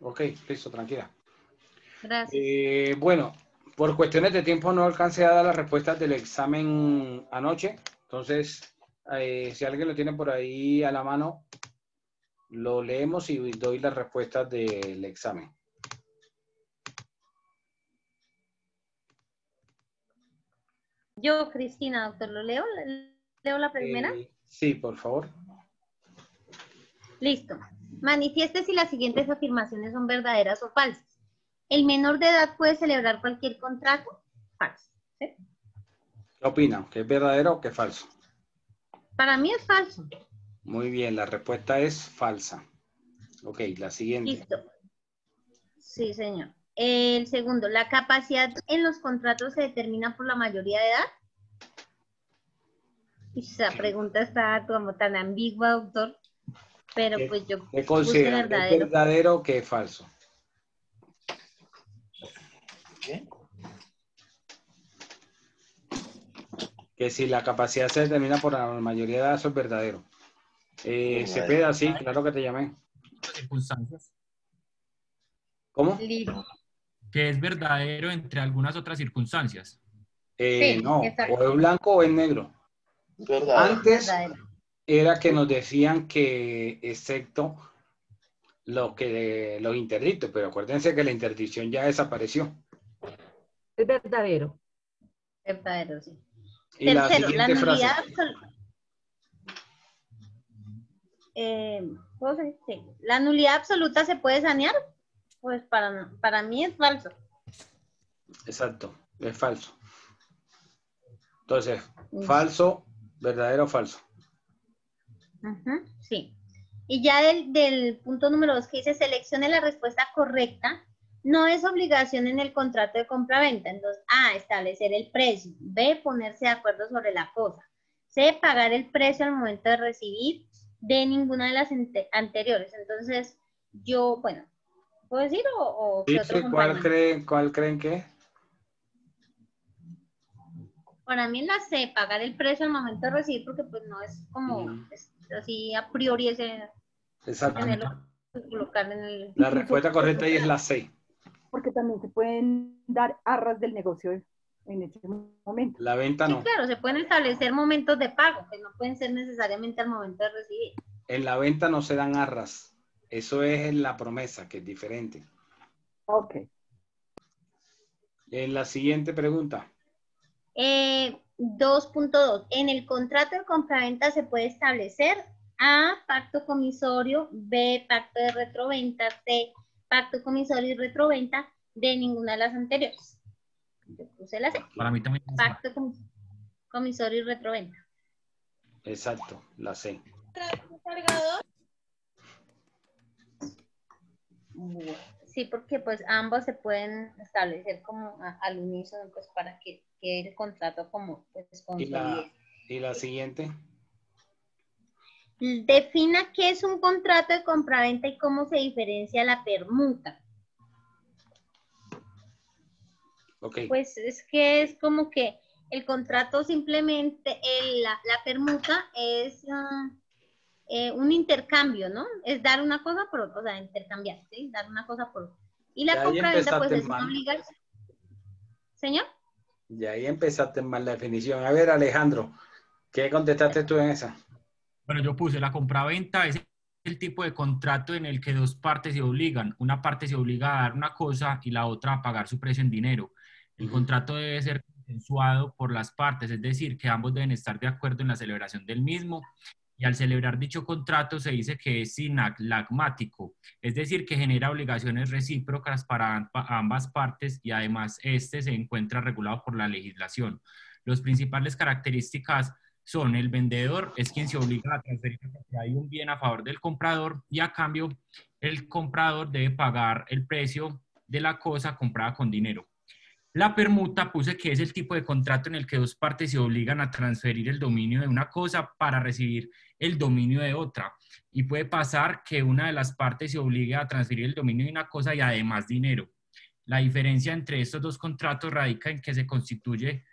Ok, listo, tranquila. Gracias. Bueno, por cuestiones de tiempo no alcancé a dar las respuestas del examen anoche. Entonces, si alguien lo tiene por ahí a la mano, lo leemos y doy las respuestas del examen. Yo, Cristina, doctor, ¿lo leo? ¿Leo la primera? Sí, por favor. Listo. Manifieste si las siguientes afirmaciones son verdaderas o falsas. ¿El menor de edad puede celebrar cualquier contrato? Falso. ¿Sí? ¿Qué opinan? ¿Que es verdadero o que es falso? Para mí es falso. Muy bien, la respuesta es falsa. Ok, la siguiente. Listo. Sí, señor. El segundo, ¿la capacidad en los contratos se determina por la mayoría de edad? Esa pregunta está como tan ambigua, doctor, pero pues yo ¿Qué puse consideran? ¿Que es verdadero. verdadero o que es falso? ¿Qué? Que si la capacidad se determina por la mayoría de edad, eso es verdadero. Cepeda, sí, claro que te llamé. Circunstancias. ¿Cómo? Listo. Que es verdadero entre algunas otras circunstancias. Sí, No, exacto. o es blanco o es negro. Verdad. Antes Verdadero. era que nos decían que excepto los interdictos, pero acuérdense que la interdicción ya desapareció. Es verdadero. Verdadero, sí. Y la Tercero, la siguiente frase. nulidad absoluta. ¿Puedo seguir? Sí. ¿La nulidad absoluta se puede sanear? Pues para mí es falso. Exacto, es falso. Entonces, falso, verdadero o falso. Sí. Y ya del punto número 2 que dice seleccione la respuesta correcta, no es obligación en el contrato de compra-venta. Entonces, A, establecer el precio. B, ponerse de acuerdo sobre la cosa. C, pagar el precio al momento de recibir. D, ninguna de las anteriores. Entonces, yo, bueno, ¿puedo decir o Sí, qué otro sí, compañero? ¿cuál creen que es? Para mí la C, pagar el precio al momento de recibir, porque pues no es como así a priori ese Exacto. tenerlo que colocar en el... La respuesta correcta ahí es la C. Porque también se pueden dar arras del negocio en ese momento. La venta Sí, no. claro, se pueden establecer momentos de pago, que no pueden ser necesariamente al momento de recibir. En la venta no se dan arras. Eso es en la promesa, que es diferente. Ok. En la siguiente pregunta. 2.2. En el contrato de compraventa se puede establecer A, pacto comisorio, B, pacto de retroventa, C, pacto comisorio y retroventa, D, ninguna de las anteriores. Yo puse la C. Para mí también. Pacto comisorio y retroventa. Exacto, la C. Bueno, sí, porque pues ambos se pueden establecer como al unísono, pues para que quede el contrato como pues con solidez. ¿Y la siguiente? Defina qué es un contrato de compraventa y cómo se diferencia la permuta. Okay. Pues es que es como que el contrato simplemente, la permuta es un intercambio, ¿no? Es dar una cosa por otra, o sea, intercambiar, ¿sí? Dar una cosa por otra. Y la Ya ahí compraventa pues empezaste es una mal. obligación. ¿Señor? Ya ahí empezaste mal la definición. A ver, Alejandro, ¿qué contestaste tú en esa? Bueno, yo puse la compraventa es el tipo de contrato en el que dos partes se obligan. Una parte se obliga a dar una cosa y la otra a pagar su precio en dinero. El contrato debe ser consensuado por las partes, es decir, que ambos deben estar de acuerdo en la celebración del mismo. Y al celebrar dicho contrato se dice que es sinagmático, es decir, que genera obligaciones recíprocas para ambas partes y además este se encuentra regulado por la legislación. Las principales características son el vendedor es quien se obliga a transferir la propiedad y un bien a favor del comprador y a cambio el comprador debe pagar el precio de la cosa comprada con dinero. La permuta puse que es el tipo de contrato en el que dos partes se obligan a transferir el dominio de una cosa para recibir el dominio de otra. Y puede pasar que una de las partes se obligue a transferir el dominio de una cosa y además dinero. La diferencia entre estos dos contratos radica en que se constituye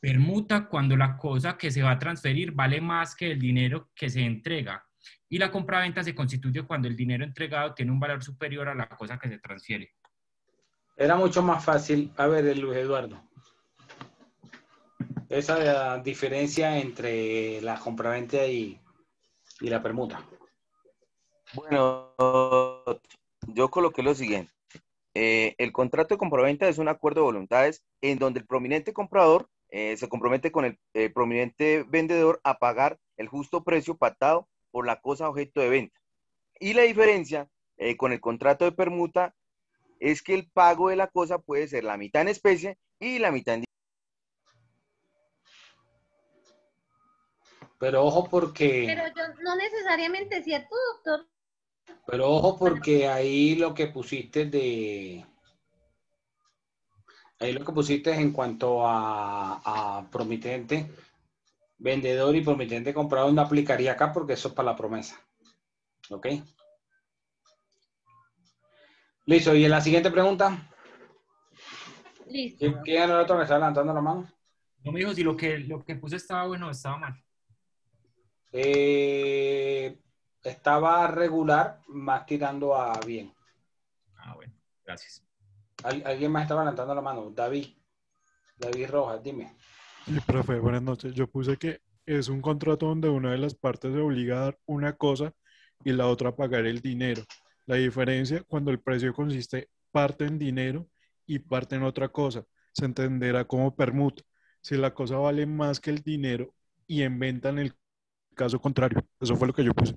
permuta cuando la cosa que se va a transferir vale más que el dinero que se entrega Y la compraventa se constituye cuando el dinero entregado tiene un valor superior a la cosa que se transfiere. Era mucho más fácil. A ver, Luis Eduardo. Esa diferencia entre la compraventa y la permuta. Bueno, yo coloqué lo siguiente. El contrato de compraventa es un acuerdo de voluntades en donde el prominente comprador se compromete con el prominente vendedor a pagar el justo precio pactado por la cosa objeto de venta. Y la diferencia con el contrato de permuta es que el pago de la cosa puede ser la mitad en especie y la mitad en dinero. Pero ojo porque... Pero yo no necesariamente, ¿cierto, doctor? Pero ojo porque ahí lo que pusiste de... Ahí lo que pusiste en cuanto a promitente, vendedor y promitente comprador no aplicaría acá porque eso es para la promesa. ¿Ok? Listo. ¿Y en la siguiente pregunta? Listo. ¿Quién era el otro que está levantando la mano? No me dijo si lo que puse estaba bueno o estaba mal. Estaba regular, más tirando a bien. Ah, bueno, gracias. ¿Alguien más estaba levantando la mano? David Rojas, dime. Sí, profe, buenas noches. Yo puse que es un contrato donde una de las partes se obliga a dar una cosa y la otra a pagar el dinero. La diferencia cuando el precio consiste parte en dinero y parte en otra cosa. Se entenderá como permuta. Si la cosa vale más que el dinero y en venta en el caso contrario. Eso fue lo que yo puse.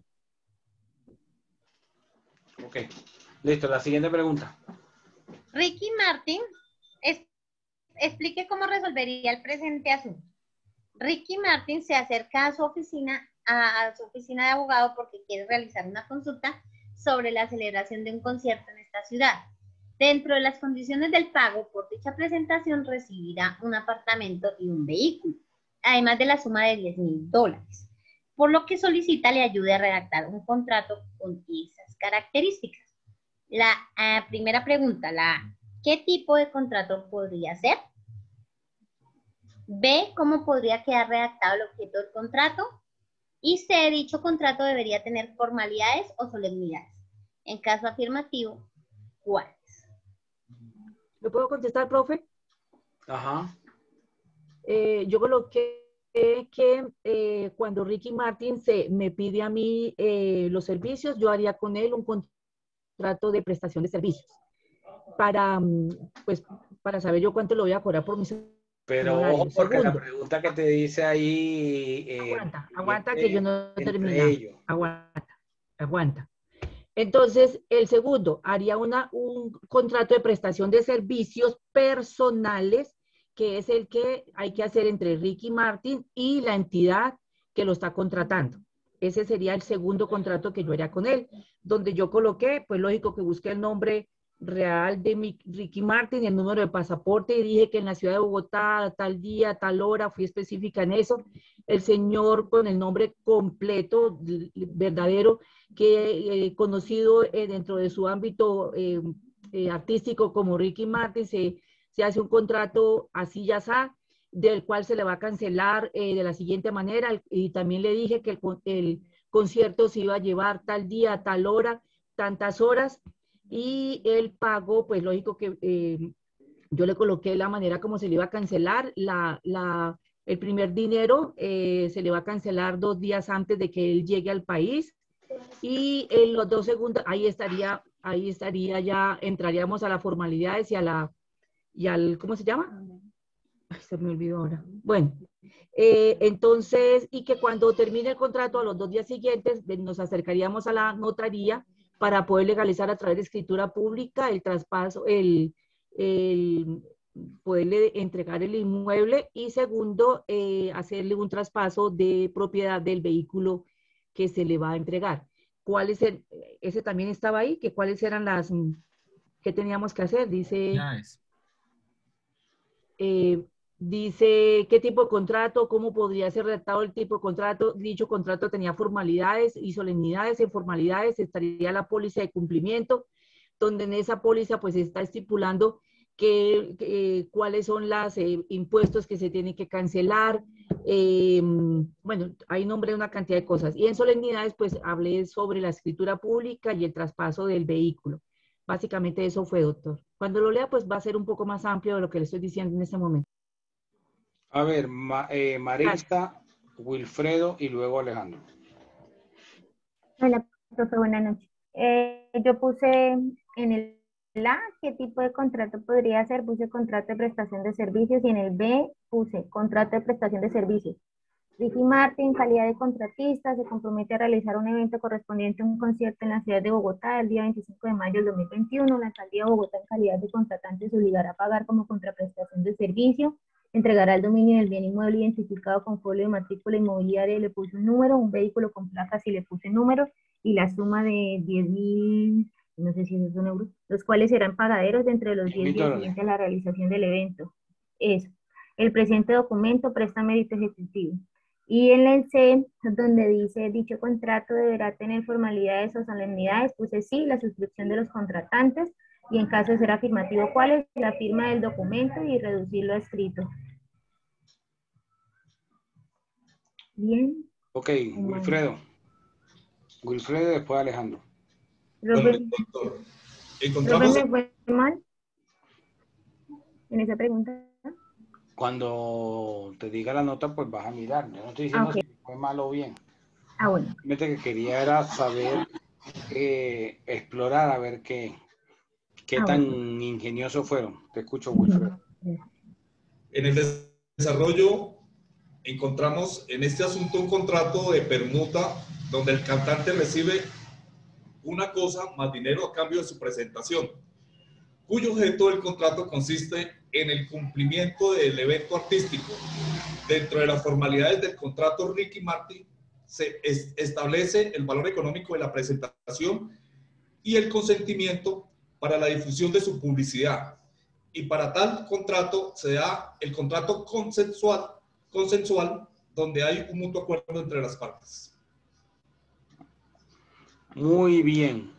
Ok. Listo, la siguiente pregunta. Ricky Martin, explique cómo resolvería el presente asunto. Ricky Martin se acerca a su oficina de abogado porque quiere realizar una consulta sobre la celebración de un concierto en esta ciudad. Dentro de las condiciones del pago por dicha presentación recibirá un apartamento y un vehículo, además de la suma de $10,000, por lo que solicita le ayude a redactar un contrato con esas características. La primera pregunta, ¿qué tipo de contrato podría ser? B, ¿cómo podría quedar redactado el objeto del contrato? Y C, dicho contrato debería tener formalidades o solemnidades. En caso afirmativo, ¿cuáles? ¿Lo puedo contestar, profe? Ajá. Yo coloqué que cuando Ricky Martin me pide a mí los servicios, yo haría con él un contrato de prestación de servicios para saber yo cuánto lo voy a cobrar por mis Pero ojo, porque la pregunta que te dice ahí... aguanta que yo no termino. Ellos. Aguanta. Entonces, el segundo, haría un contrato de prestación de servicios personales, que es el que hay que hacer entre Ricky Martin y la entidad que lo está contratando. Ese sería el segundo contrato que yo haría con él, donde yo coloqué, pues lógico que busqué el nombre real de Ricky Martin, el número de pasaporte, y dije que en la ciudad de Bogotá, tal día, tal hora, fui específica en eso, el señor con el nombre completo, verdadero, que conocido dentro de su ámbito artístico como Ricky Martin, se hace un contrato así ya está, del cual se le va a cancelar de la siguiente manera, y también le dije que el concierto se iba a llevar tal día, tal hora, tantas horas, y el pago, pues lógico que yo le coloqué la manera como se le iba a cancelar, el primer dinero se le va a cancelar 2 días antes de que él llegue al país, y en los 2 segundos, ahí estaría ya, entraríamos a las formalidades y al, ¿cómo se llama? Ay, se me olvidó ahora. Bueno, entonces, y que cuando termine el contrato, a los 2 días siguientes, nos acercaríamos a la notaría para poder legalizar a través de escritura pública el traspaso, poderle entregar el inmueble, y segundo, hacerle un traspaso de propiedad del vehículo que se le va a entregar. Ese también estaba ahí, que cuáles eran que teníamos que hacer, dice... Dice qué tipo de contrato, cómo podría ser redactado el tipo de contrato. Dicho contrato tenía formalidades y solemnidades. En formalidades estaría la póliza de cumplimiento, donde en esa póliza pues está estipulando cuáles son los impuestos que se tienen que cancelar. Bueno, ahí nombré una cantidad de cosas. Y en solemnidades, pues hablé sobre la escritura pública y el traspaso del vehículo. Básicamente eso fue, doctor. Cuando lo lea, pues va a ser un poco más amplio de lo que le estoy diciendo en este momento. A ver, Marista, Wilfredo y luego Alejandro. Hola, profe, buenas noches. Yo puse en el A qué tipo de contrato podría ser, puse contrato de prestación de servicios, y en el B puse contrato de prestación de servicios. Ricky Martin, en calidad de contratista, se compromete a realizar un evento correspondiente a un concierto en la ciudad de Bogotá el día 25 de mayo del 2021. La alcaldía de Bogotá, en calidad de contratante, se obligará a pagar como contraprestación de servicio. Entregará el dominio del bien inmueble identificado con folio de matrícula inmobiliaria y le puse un número, un vehículo con placas y le puse números, y la suma de 10.000, no sé si esos son euros, los cuales serán pagaderos dentro de los 10 días siguientes a la realización del evento. Eso. El presente documento presta mérito ejecutivo. Y en el C, donde dice, dicho contrato deberá tener formalidades o solemnidades, puse sí, la suscripción de los contratantes, y en caso de ser afirmativo, ¿cuál es la firma del documento? Y reducirlo a escrito. Bien. Ok, Wilfredo. Wilfredo, después Alejandro. Profe, doctor, ¿me fue mal en esa pregunta? Cuando te diga la nota, pues vas a mirar. Yo no estoy diciendo si fue mal o bien. Bueno. Simplemente que quería era saber, explorar, a ver qué tan ingeniosos fueron. Te escucho, Wilfredo. En el desarrollo encontramos en este asunto un contrato de permuta donde el cantante recibe una cosa más dinero a cambio de su presentación, cuyo objeto del contrato consiste en el cumplimiento del evento artístico. Dentro de las formalidades del contrato Ricky Martin se establece el valor económico de la presentación y el consentimiento para la difusión de su publicidad. Y para tal contrato se da el contrato consensual donde hay un mutuo acuerdo entre las partes. Muy bien.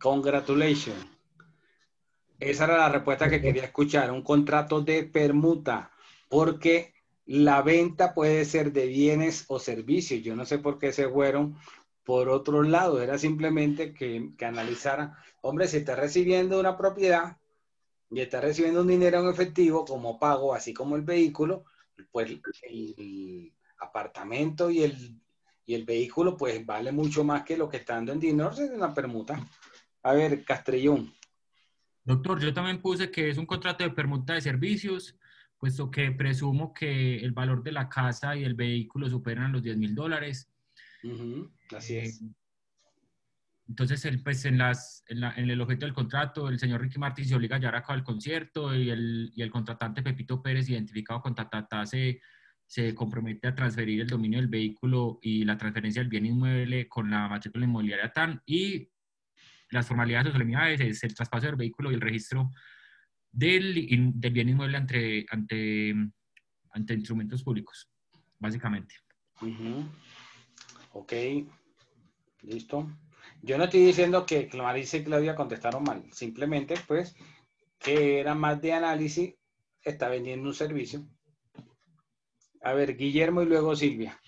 Congratulations. Esa era la respuesta que quería escuchar. Un contrato de permuta, porque la venta puede ser de bienes o servicios. Yo no sé por qué se fueron por otro lado. Era simplemente que analizaran, hombre, si está recibiendo una propiedad y está recibiendo un dinero en efectivo como pago, así como el vehículo, pues el apartamento y el vehículo pues vale mucho más que lo que está dando en dinero, es una permuta. A ver, Castrillón. Doctor, yo también puse que es un contrato de permuta de servicios, puesto que presumo que el valor de la casa y el vehículo superan los $10.000. Así es. Entonces, pues en el objeto del contrato, el señor Ricky Martin se obliga a llevar a cabo el concierto, y el contratante Pepito Pérez, identificado con Tatatá, se compromete a transferir el dominio del vehículo y la transferencia del bien inmueble con la matrícula inmobiliaria TAN, y las formalidades o solemnidades es el traspaso del vehículo y el registro del bien inmueble ante instrumentos públicos, básicamente. Ok, listo. Yo no estoy diciendo que Marisa y Claudia contestaron mal, simplemente pues que era más de análisis, está vendiendo un servicio. A ver, Guillermo y luego Silvia.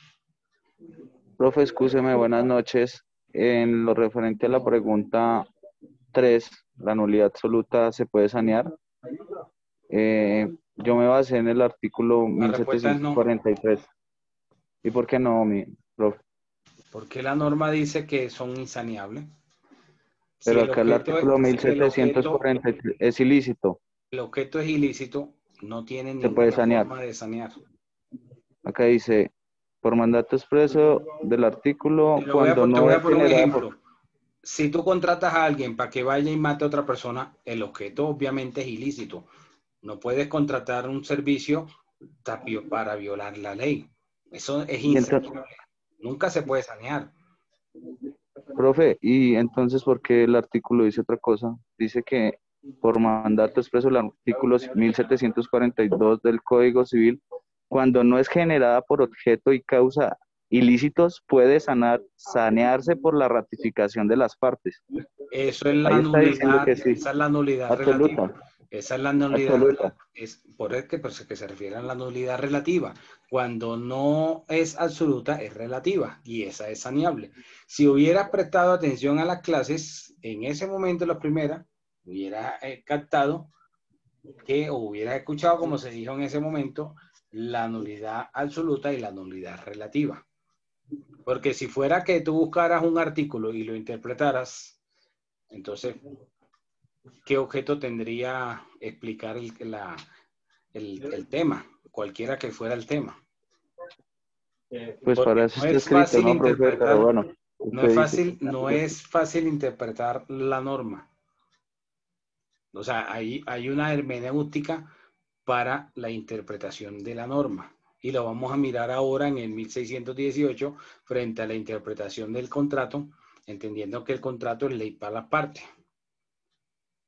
Profe, excúseme, buenas noches. En lo referente a la pregunta 3, ¿la nulidad absoluta se puede sanear? Yo me basé en el artículo 1743. No. ¿Y por qué no, profe? Porque la norma dice que son insaneables. Pero acá el artículo 1743 es ilícito. El objeto es ilícito, no tiene ninguna forma de sanear. Acá dice, por mandato expreso del artículo, cuando no... Te voy a poner un ejemplo. Si tú contratas a alguien para que vaya y mate a otra persona, el objeto obviamente es ilícito. No puedes contratar un servicio para violar la ley. Eso es insaneable. Nunca se puede sanear. Profe, y entonces, ¿por qué el artículo dice otra cosa? Dice que por mandato expreso el artículo 1742 del Código Civil, cuando no es generada por objeto y causa ilícitos, puede sanearse por la ratificación de las partes. Eso es la nulidad, sí. Esa es la nulidad absoluta. relativa. Esa es la nulidad, Absoluta. es por el que, pues, que se refiere a la nulidad relativa. Cuando no es absoluta, es relativa y esa es saneable. Si hubieras prestado atención a las clases, en ese momento, la primera, hubiera captado que, o hubieras escuchado, como se dijo en ese momento, la nulidad absoluta y la nulidad relativa. Porque si fuera que tú buscaras un artículo y lo interpretaras, entonces, ¿qué objeto tendría explicar el tema? Cualquiera que fuera el tema. Pues Porque para eso no está es escrito, fácil ¿no, profe? Pero interpretar, bueno, usted dice. no es fácil interpretar la norma. O sea, hay una hermenéutica para la interpretación de la norma. Y lo vamos a mirar ahora en el 1618 frente a la interpretación del contrato, entendiendo que el contrato es ley para la parte.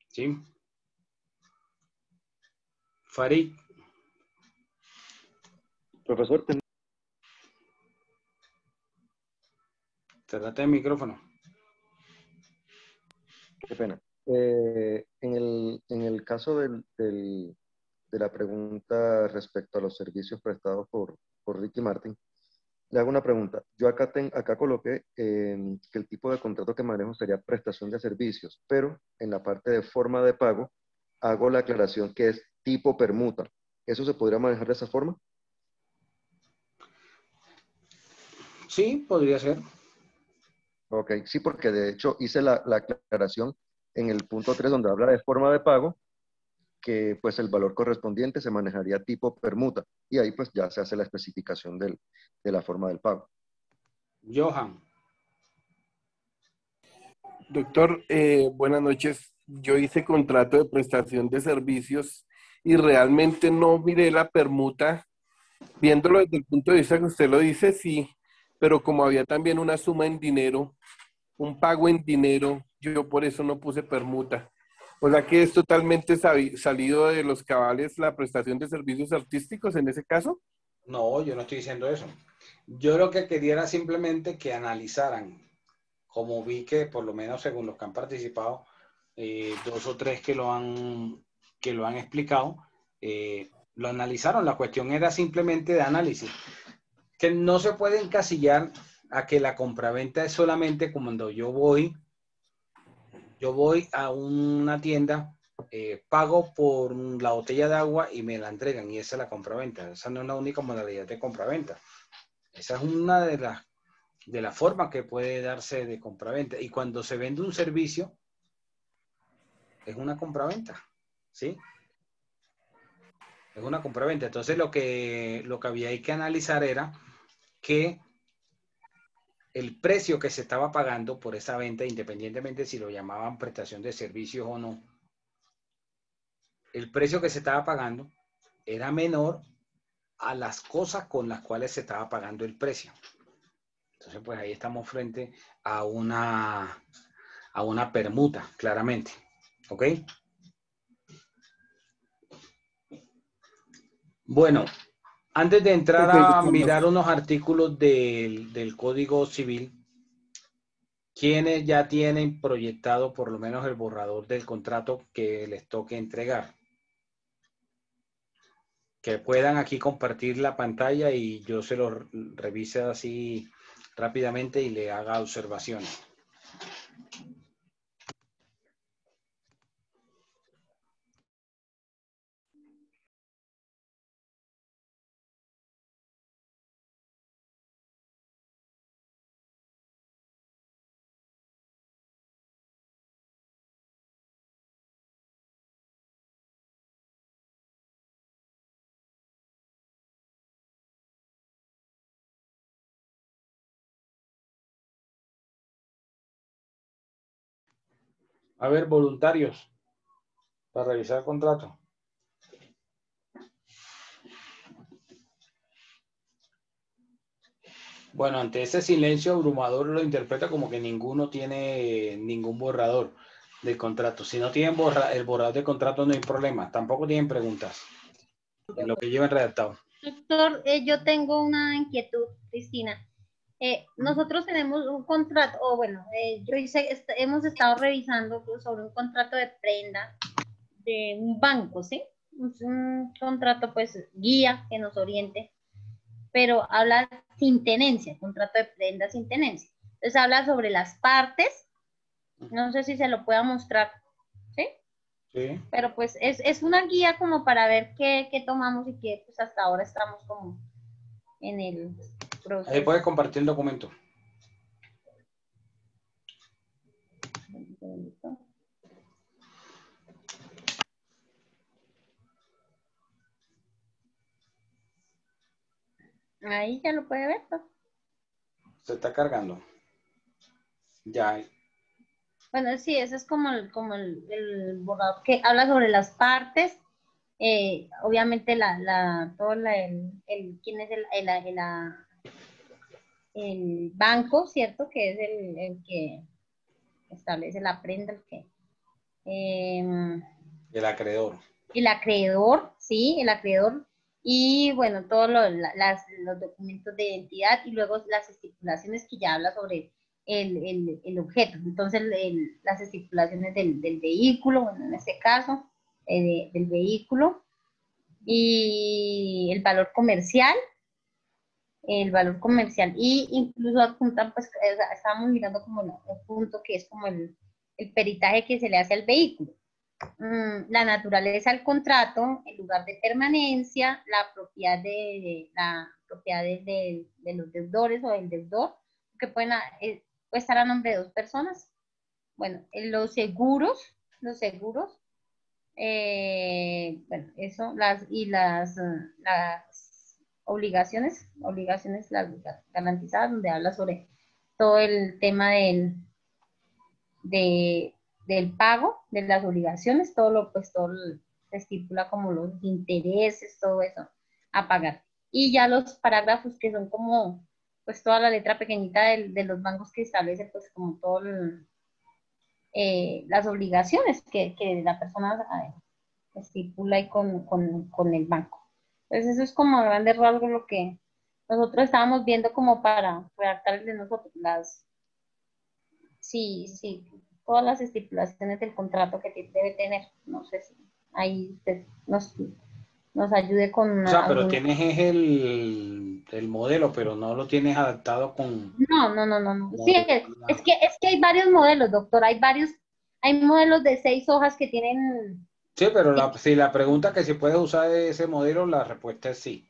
¿Sí? Farid. Profesor, Cerrate el micrófono. qué pena. En el caso de la pregunta respecto a los servicios prestados por Ricky Martin, le hago una pregunta. Yo acá coloqué que el tipo de contrato que manejo sería prestación de servicios, pero en la parte de forma de pago hago la aclaración que es tipo permuta. ¿Eso se podría manejar de esa forma? Sí, podría ser. Ok, sí, porque de hecho hice la aclaración en el punto 3 donde habla de forma de pago, que pues el valor correspondiente se manejaría tipo permuta y ahí pues ya se hace la especificación de la forma del pago. Johan. Doctor, buenas noches. Yo hice contrato de prestación de servicios y realmente no miré la permuta. Viéndolo desde el punto de vista que usted lo dice, sí, pero como había también una suma en dinero, un pago en dinero, yo por eso no puse permuta. O sea que es totalmente salido de los cabales la prestación de servicios artísticos en ese caso. No, yo no estoy diciendo eso. Yo lo que quería era simplemente que analizaran, como vi que por lo menos según los que han participado, 2 o 3 que lo han explicado, lo analizaron. La cuestión era simplemente de análisis, que no se puede encasillar a que la compraventa es solamente cuando yo voy a una tienda, pago por la botella de agua y me la entregan, y esa es la compraventa. Esa no es la única modalidad de compraventa. Esa es una de las formas que puede darse de compraventa. Y cuando se vende un servicio, es una compraventa, ¿sí? Es una compraventa. Entonces lo que había que analizar era que el precio que se estaba pagando por esa venta, independientemente si lo llamaban prestación de servicios o no, el precio que se estaba pagando era menor a las cosas con las cuales se estaba pagando el precio. Entonces, pues ahí estamos frente a una permuta, claramente. ¿Ok? Bueno, antes de entrar a mirar unos artículos del Código Civil, ¿quiénes ya tienen proyectado por lo menos el borrador del contrato que les toque entregar? Que puedan aquí compartir la pantalla y yo se lo revise así rápidamente y le haga observaciones. A ver, voluntarios, para revisar el contrato. Bueno, ante ese silencio abrumador lo interpreta como que ninguno tiene ningún borrador del contrato. Si no tienen el borrador del contrato no hay problema. Tampoco tienen preguntas en lo que llevan redactado. Doctor, yo tengo una inquietud, Cristina. Nosotros tenemos un contrato, o bueno, hemos estado revisando sobre un contrato de prenda de un banco, ¿sí? Es un contrato, pues, guía que nos oriente, pero habla sin tenencia, contrato de prenda sin tenencia. Entonces habla sobre las partes, no sé si se lo pueda mostrar, ¿sí? Sí. Pero pues es una guía como para ver qué tomamos y qué pues hasta ahora estamos como en el proceso. Ahí puedes compartir el documento. Ahí ya lo puede ver, ¿no? Se está cargando. Ya. Bueno, sí, ese es como el borrador que habla sobre las partes. Obviamente quién es el banco, ¿cierto? Que es el que establece la prenda, El acreedor. el acreedor, sí, el acreedor, y bueno, todos los documentos de identidad y luego las estipulaciones que ya habla sobre el objeto. Entonces, las estipulaciones del vehículo, bueno, en este caso, del vehículo, y el valor comercial, y incluso adjuntan, pues, estábamos mirando como el punto que es como el peritaje que se le hace al vehículo. La naturaleza del contrato, el lugar de permanencia, la propiedad de los deudores o del deudor, que puede estar a nombre de dos personas. Bueno, los seguros, bueno, eso, las obligaciones las garantizadas, donde habla sobre todo el tema del pago de las obligaciones, todo se estipula como los intereses, todo eso a pagar. Y ya los parágrafos que son como, pues toda la letra pequeñita de los bancos que establece, pues como todo las obligaciones que la persona estipula ahí con el banco. Entonces eso es como a grandes rasgos lo que nosotros estábamos viendo como para redactar de nosotros sí, todas las estipulaciones del contrato que debe tener. No sé si ahí usted nos ayude con O sea, pero tienes el modelo, pero no lo tienes adaptado con... No. Sí, es que hay varios modelos, doctor. Hay modelos de 6 hojas que tienen... Sí, pero si la pregunta que si puedes usar ese modelo, la respuesta es sí.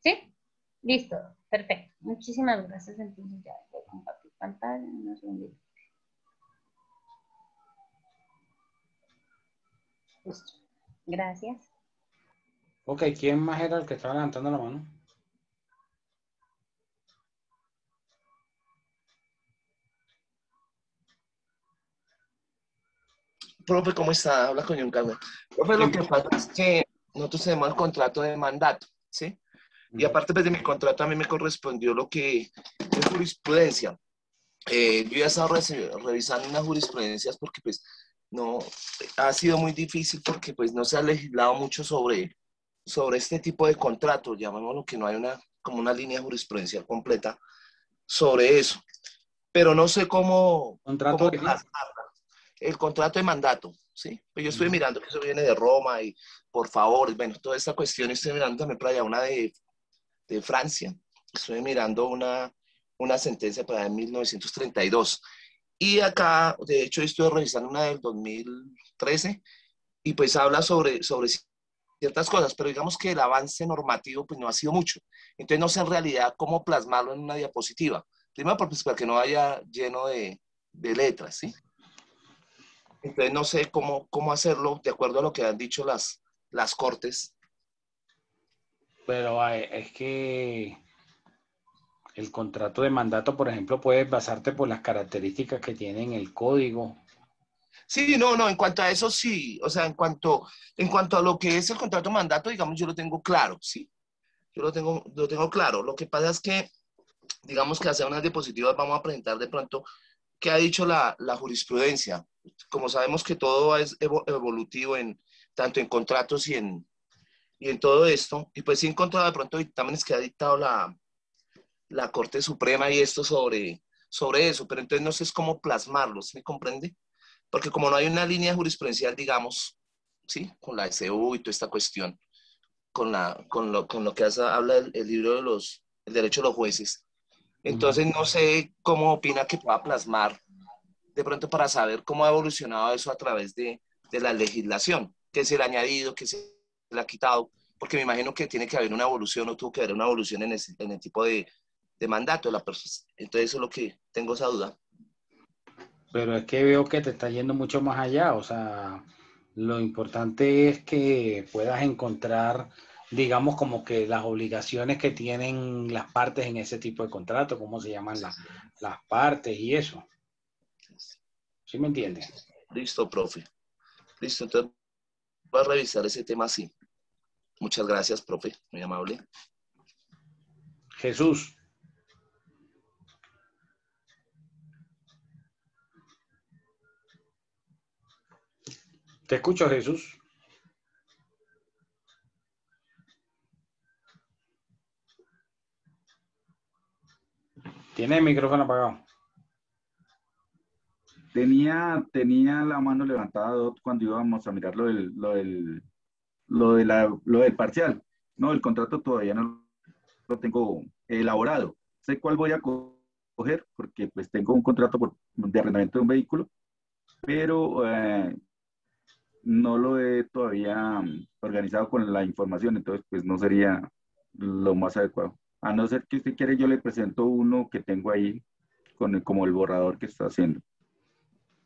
¿Sí? Listo, perfecto. Muchísimas gracias. Entonces ya voy a compartir pantalla. Un segundito. Listo. Gracias. Ok, ¿quién más era el que estaba levantando la mano? Profe, ¿cómo está? Habla con John Carlos. Profe, lo que pasa es que nosotros tenemos el contrato de mandato, ¿sí? Y aparte pues, de mi contrato a mí me correspondió lo que es jurisprudencia. Yo ya he estado revisando unas jurisprudencias porque pues no, ha sido muy difícil porque pues no se ha legislado mucho sobre este tipo de contratos, llamémoslo, que no hay como una línea jurisprudencial completa sobre eso. Pero no sé cómo plasmarla. El contrato de mandato, ¿sí? Pues yo estoy mirando que eso viene de Roma y por favor, bueno, toda esta cuestión estoy mirando también para allá una de Francia. Estoy mirando una sentencia para en 1932. Y acá, de hecho, estoy revisando una del 2013 y pues habla sobre ciertas cosas, pero digamos que el avance normativo pues no ha sido mucho. Entonces no sé en realidad cómo plasmarlo en una diapositiva. Primero, pues, para que no vaya lleno de letras, ¿sí? Entonces no sé cómo hacerlo de acuerdo a lo que han dicho las cortes. Pero es que el contrato de mandato, por ejemplo, puedes basarte por las características que tiene en el código. Sí, no, en cuanto a eso sí, o sea, en cuanto a lo que es el contrato de mandato, digamos, yo lo tengo claro, ¿sí? Yo lo tengo claro. Lo que pasa es que, digamos que hacer unas diapositivas vamos a presentar de pronto qué ha dicho la jurisprudencia. Como sabemos que todo es evolutivo tanto en contratos y en todo esto, y pues sí he encontrado de pronto dictámenes que ha dictado la Corte Suprema y esto sobre eso, pero entonces no sé cómo plasmarlos, ¿me comprende? Porque como no hay una línea jurisprudencial, digamos, ¿sí? Con la SU y toda esta cuestión, con lo que habla el libro de el derecho de los jueces. Entonces, no sé cómo opina que pueda plasmar, de pronto para saber cómo ha evolucionado eso a través de la legislación, qué se le ha añadido, qué se le ha quitado, porque me imagino que tiene que haber una evolución o tuvo que haber una evolución en el tipo de mandato de la persona. Entonces, eso es lo que tengo esa duda. Pero es que veo que te está yendo mucho más allá, o sea, lo importante es que puedas encontrar, digamos, como que las obligaciones que tienen las partes en ese tipo de contrato, cómo se llaman las partes y eso. ¿Sí me entiendes? Listo, profe. Listo, entonces voy a revisar ese tema así. Muchas gracias, profe, muy amable. Jesús. Te escucho, Jesús. Tiene el micrófono apagado. Tenía la mano levantada cuando íbamos a mirar lo del parcial. No, el contrato todavía no lo tengo elaborado. Sé cuál voy a coger porque pues tengo un contrato de arrendamiento de un vehículo, pero no lo he todavía organizado con la información, entonces pues no sería lo más adecuado. A no ser que usted quiere, yo le presento uno que tengo ahí como el borrador que está haciendo.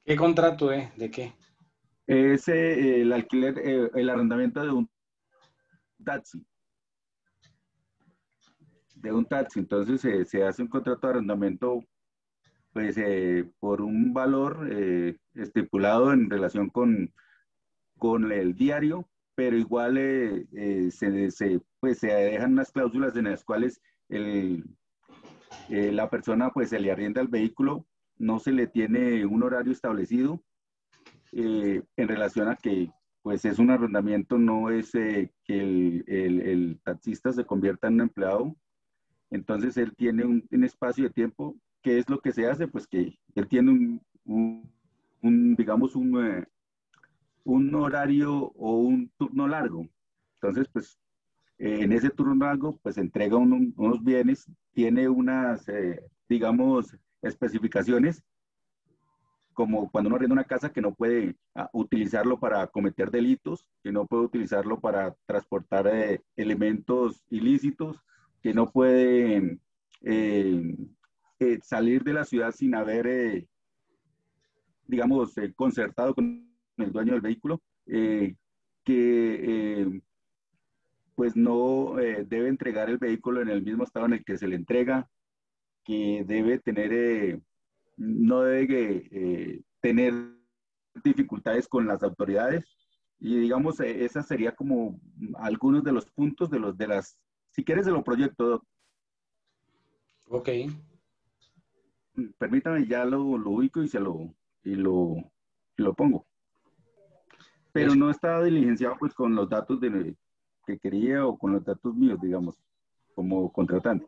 ¿Qué contrato es? ¿De qué? Es el alquiler, el arrendamiento de un taxi. Entonces se hace un contrato de arrendamiento pues por un valor estipulado en relación con el diario, pero igual pues, se dejan unas cláusulas en las cuales la persona pues se le arrienda el vehículo, no se le tiene un horario establecido en relación a que pues es un arrendamiento, no es que el taxista se convierta en un empleado. Entonces él tiene un espacio de tiempo. ¿Qué es lo que se hace? Pues que él tiene digamos, un horario o un turno largo. Entonces, pues en ese turno largo, pues entrega unos bienes, tiene unas, digamos, especificaciones, como cuando uno arrienda una casa que no puede utilizarlo para cometer delitos, que no puede utilizarlo para transportar elementos ilícitos, que no puede salir de la ciudad sin haber, digamos, concertado con el dueño del vehículo, que pues no debe entregar el vehículo en el mismo estado en el que se le entrega, que debe tener, no debe tener dificultades con las autoridades. Y digamos, esa sería como algunos de los puntos si quieres, de los proyectos. Ok. Permítame, ya lo ubico y lo pongo. Pero no está diligenciado pues con los datos que quería o con los datos míos, digamos, como contratante.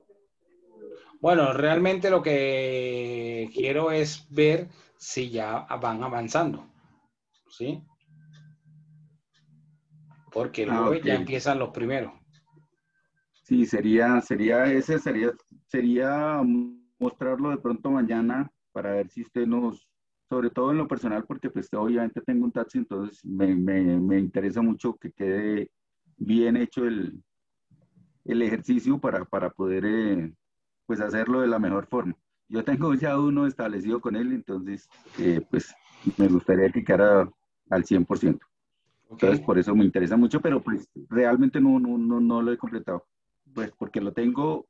Bueno, realmente lo que quiero es ver si ya van avanzando, ¿sí? Porque luego Ok. ya empiezan los primeros. Sí, sería mostrarlo de pronto mañana para ver si usted sobre todo en lo personal, porque pues obviamente tengo un taxi, entonces me interesa mucho que quede bien hecho el ejercicio para poder pues hacerlo de la mejor forma. Yo tengo ya uno establecido con él, entonces pues me gustaría que quedara al 100%. Entonces por eso me interesa mucho, pero pues realmente no lo he completado. Pues porque tengo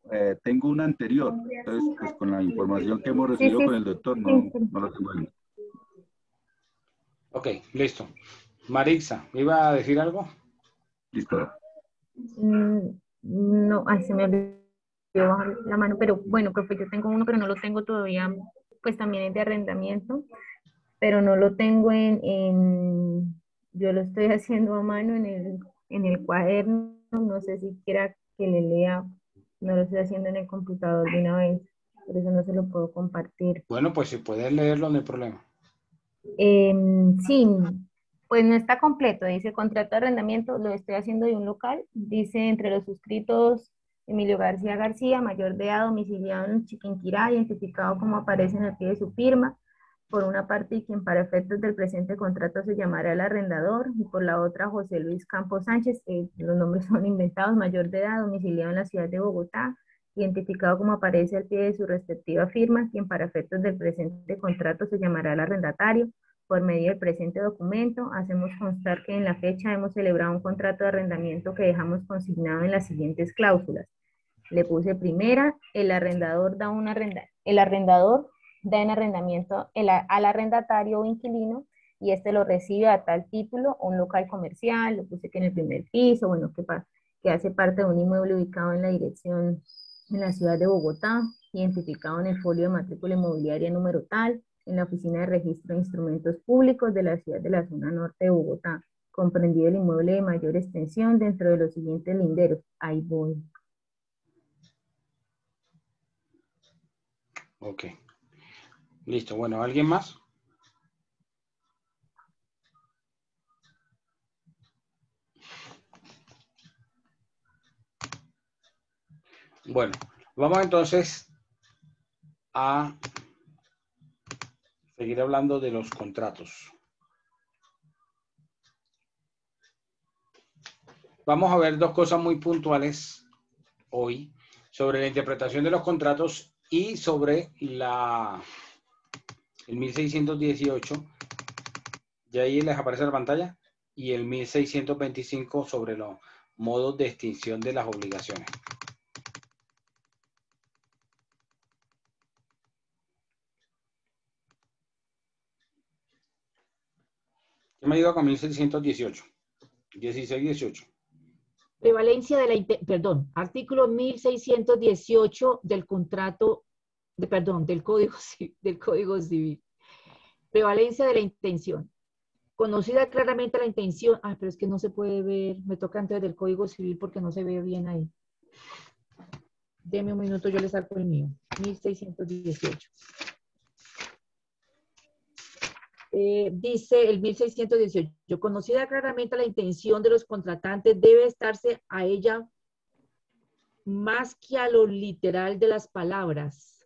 un anterior, entonces pues con la información que hemos recibido con el doctor no lo tengo ahí. Ok, listo. Marixa, ¿iba a decir algo? Listo. No, ay, se me olvidó bajar la mano, pero bueno, profe, yo tengo uno, pero no lo tengo todavía, pues también es de arrendamiento, pero no lo tengo yo lo estoy haciendo a mano en el cuaderno, no sé si quiera que le lea, no lo estoy haciendo en el computador de una vez, por eso no se lo puedo compartir. Bueno, pues si puedes leerlo, no hay problema. Sí, Pues no está completo, dice contrato de arrendamiento, lo estoy haciendo de un local, dice entre los suscritos Emilio García García, mayor de edad, domiciliado en Chiquinquirá, identificado como aparece en el pie de su firma, por una parte y quien para efectos del presente contrato se llamará el arrendador, y por la otra José Luis Campos Sánchez, los nombres son inventados, mayor de edad, domiciliado en la ciudad de Bogotá, identificado como aparece al pie de su respectiva firma, quien para efectos del presente contrato se llamará el arrendatario. Por medio del presente documento, hacemos constar que en la fecha hemos celebrado un contrato de arrendamiento que dejamos consignado en las siguientes cláusulas. Le puse primera, el arrendador da en arrendamiento al arrendatario o inquilino y este lo recibe a tal título, un local comercial, le puse que en el primer piso, bueno, que hace parte de un inmueble ubicado en la dirección en la ciudad de Bogotá, identificado en el folio de matrícula inmobiliaria número tal, en la Oficina de Registro de Instrumentos Públicos de la ciudad de la zona norte de Bogotá, comprendido el inmueble de mayor extensión dentro de los siguientes linderos. Ahí voy. Ok. Listo. Bueno, ¿alguien más? Bueno, vamos entonces a seguir hablando de los contratos. Vamos a ver dos cosas muy puntuales hoy sobre la interpretación de los contratos y sobre el 1618. Y ahí les aparece la pantalla. Y el 1625 sobre los modos de extinción de las obligaciones. ¿Qué me digo con 1618? 16-18. Prevalencia de la, artículo 1618 del contrato, del Código Civil. Prevalencia de la intención. Conocida claramente la intención, pero es que no se puede ver, me toca antes del Código Civil porque no se ve bien ahí. Deme un minuto, yo le saco el mío. 1618. Dice el 1618, conocida claramente la intención de los contratantes, debe estarse a ella más que a lo literal de las palabras.